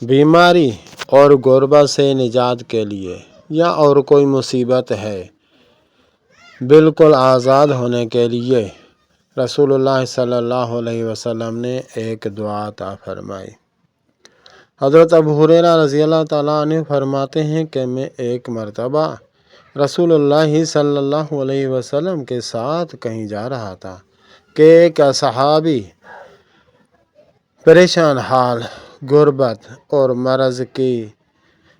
بیماری اور غربت سے نجات کے لیے یا اور کوئی مصیبت ہے بالکل آزاد ہونے کے لیے رسول اللہ صلی اللہ علیہ وسلم نے ایک دعا عطا فرمائی۔ حضرت ابو ہریرہ رضی اللہ تعالیٰ عنہ فرماتے ہیں کہ میں ایک مرتبہ رسول اللہ صلی اللہ علیہ وسلم کے ساتھ کہیں جا رہا تھا کہ ایک صحابی پریشان حال، غربت اور مرض کی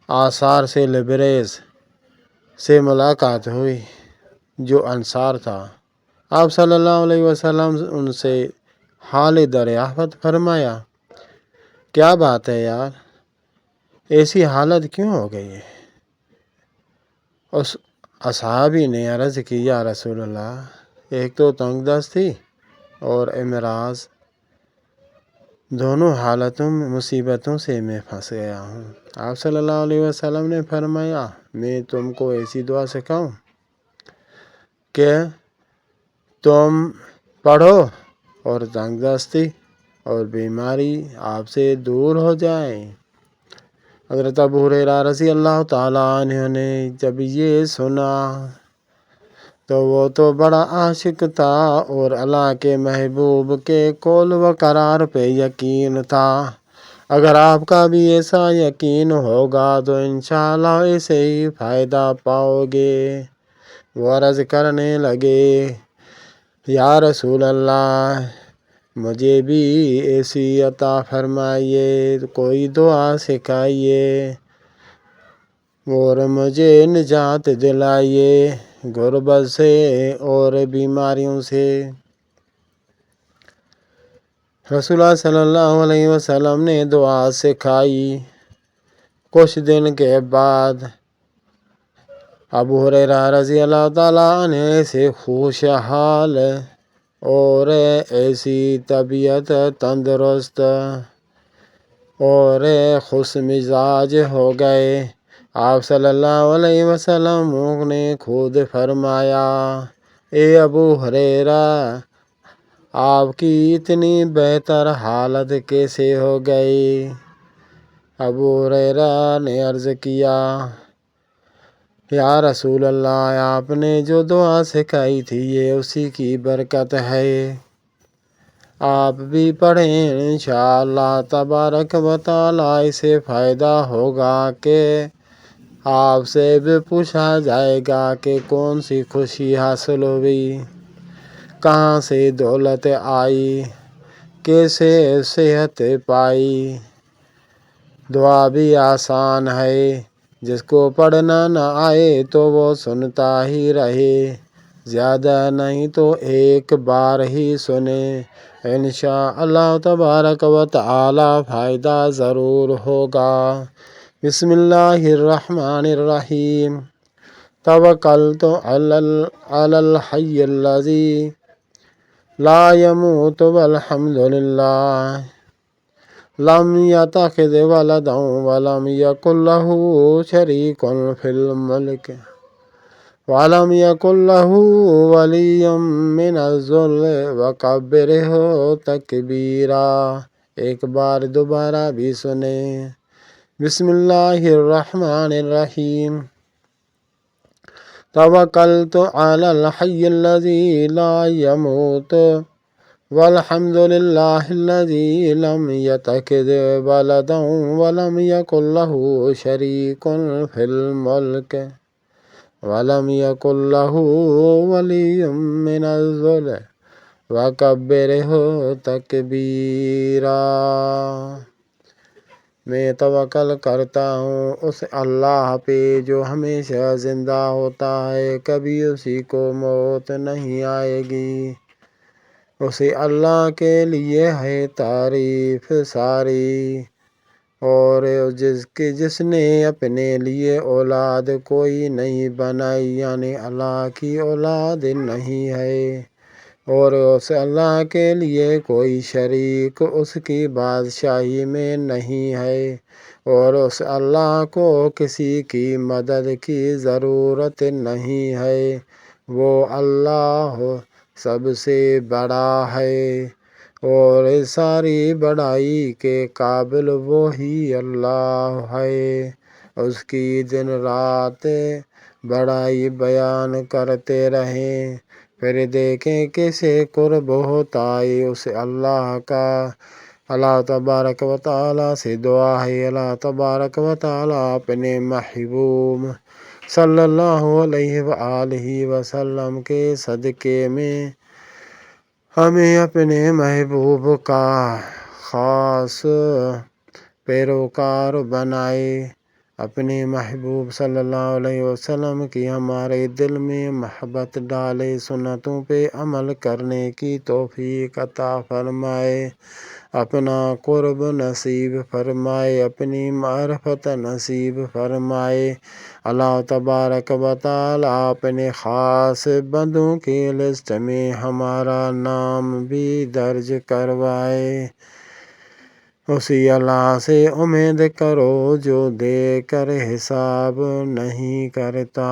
آثار سے لبریز سے ملاقات ہوئی جو انصار تھا۔ آپ صلی اللہ علیہ وسلم ان سے حال دریافت فرمایا، کیا بات ہے یار، ایسی حالت کیوں ہو گئی ہے؟ اس اصحابی نے عرض کی، یا رسول اللہ، ایک تو تنگ دستی اور امراض، دونوں حالتوں میں مصیبتوں سے میں پھنس گیا ہوں۔ آپ صلی اللہ علیہ وسلم نے فرمایا، میں تم کو ایسی دعا سکھاؤں کہ تم پڑھو اور تنگ دستی اور بیماری آپ سے دور ہو جائے۔ حضرت ابو ہریرہ رضی اللہ تعالیٰ عنہ نے جب یہ سنا تو وہ تو بڑا عاشق تھا اور اللہ کے محبوب کے قول و قرار پہ یقین تھا۔ اگر آپ کا بھی ایسا یقین ہوگا تو انشاءاللہ ایسے ہی فائدہ پاؤ گے۔ وہ عرض کرنے لگے، یا رسول اللہ، مجھے بھی ایسی عطا فرمائیے، کوئی دعا سکھائیے اور مجھے نجات دلائیے غربت سے اور بیماریوں سے۔ رسول اللہ صلی اللہ علیہ وسلم نے دعا سکھائی۔ کچھ دن کے بعد ابو ہریرہ رضی اللہ تعالیٰ عنہ سے خوشحال اور ایسی طبیعت تندرست اور خوش مزاج ہو گئے۔ آپ صلی اللہ علیہ وسلم نے خود فرمایا، اے ابو ہریرہ، آپ کی اتنی بہتر حالت کیسے ہو گئی؟ ابو ہریرہ نے عرض کیا، یا رسول اللہ، آپ نے جو دعا سکھائی تھی یہ اسی کی برکت ہے، آپ بھی پڑھیں، انشاءاللہ تبارک و تعالیٰ اسے فائدہ ہوگا کہ آپ سے بھی پوچھا جائے گا کہ کون سی خوشی حاصل ہوئی، کہاں سے دولت آئی، کیسے صحت پائی۔ دعا بھی آسان ہے، جس کو پڑھنا نہ آئے تو وہ سنتا ہی رہے، زیادہ نہیں تو ایک بار ہی سنے، انشاءاللہ تبارک و تعالیٰ فائدہ ضرور ہوگا۔ بسم اللہ الرحمن الرحیم۔ توکلت علی الحی الذی لا يموت والحمد للہ لم يتخذ ولدا ولم يكن له شریک فی الملک ولم يكن له ولی من الذل وکبرہ تکبیرا۔ ایک بار دوبارہ بھی سنیں۔ بسم اللہ الرحمن الرحیم۔ توکلت علی الحی الذی لا يموت والحمد للہ الذی لم يتخذ ولدا ولم يكن له شریک فی الملک ولم يكن له ولی من الذل وکبرہ تکبیرا۔ میں توکل کرتا ہوں اس اللہ پہ جو ہمیشہ زندہ ہوتا ہے، کبھی اسی کو موت نہیں آئے گی۔ اسی اللہ کے لیے ہے تعریف ساری، اور جس نے اپنے لیے اولاد کوئی نہیں بنائی، یعنی اللہ کی اولاد نہیں ہے، اور اس اللہ کے لیے کوئی شریک اس کی بادشاہی میں نہیں ہے، اور اس اللہ کو کسی کی مدد کی ضرورت نہیں ہے۔ وہ اللہ سب سے بڑا ہے اور ساری بڑائی کے قابل وہی اللہ ہے۔ اس کی دن رات بڑائی بیان کرتے رہیں، پھر دیکھیں کسے قرب ہوتا ہے اس اللہ کا۔ اللہ تبارک و تعالیٰ سے دعا ہے، اللہ تبارک و تعالیٰ اپنے محبوب صلی اللہ علیہ وآلہ وسلم کے صدقے میں ہمیں اپنے محبوب کا خاص پیروکار بنائے۔ اپنے محبوب صلی اللہ علیہ وسلم کی ہمارے دل میں محبت ڈالے، سنتوں پہ عمل کرنے کی توفیق عطا فرمائے، اپنا قرب نصیب فرمائے، اپنی معرفت نصیب فرمائے۔ اللہ تبارک و تعالیٰ اپنے خاص بندوں کی لسٹ میں ہمارا نام بھی درج کروائے۔ اسی اللہ سے امید کرو جو دے کر حساب نہیں کرتا۔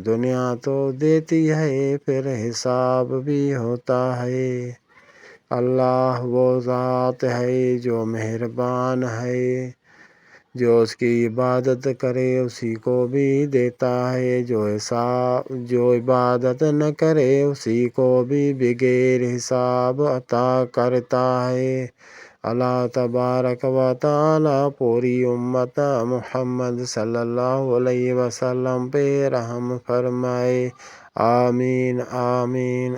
دنیا تو دیتی ہے پھر حساب بھی ہوتا ہے۔ اللہ وہ ذات ہے جو مہربان ہے، جو اس کی عبادت کرے اسی کو بھی دیتا ہے، جو عبادت نہ کرے اسی کو بھی بغیر حساب عطا کرتا ہے۔ اللہ تبارک و تعالیٰ پوری امت محمد صلی اللہ علیہ وسلم پہ رحم فرمائے، آمین آمین۔